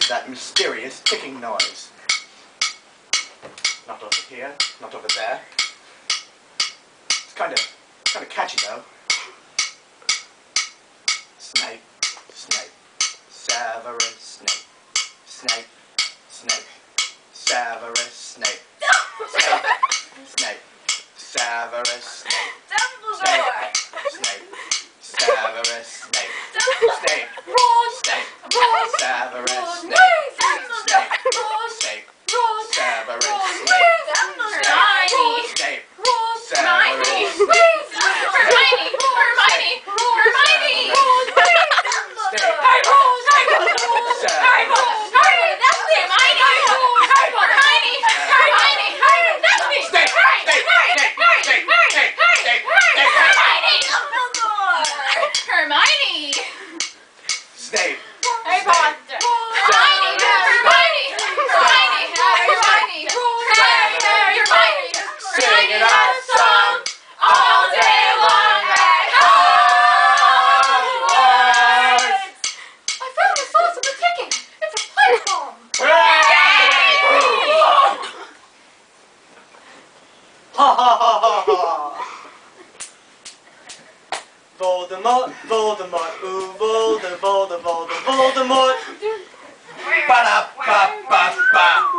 is that mysterious ticking noise? Not over here, not over there. It's kind of catchy though. Snape, Snape, Severus Snape, Snape, Snape, Severus Snape, Snape, Snape, Severus Snape, Snape, Snape, Severus Snape, Snape, Snape, Severus Snape, Snape, Snape, Severus Snape, Snape, Severus Snape, Snape. Harry Potter. Singing our song all day long at Hogwarts. I found the source of the ticking. It's a pipe bomb. Ha ha ha ha ha! Voldemort, Voldemort, ooh, Voldemort. Ba-da-ba-ba-ba.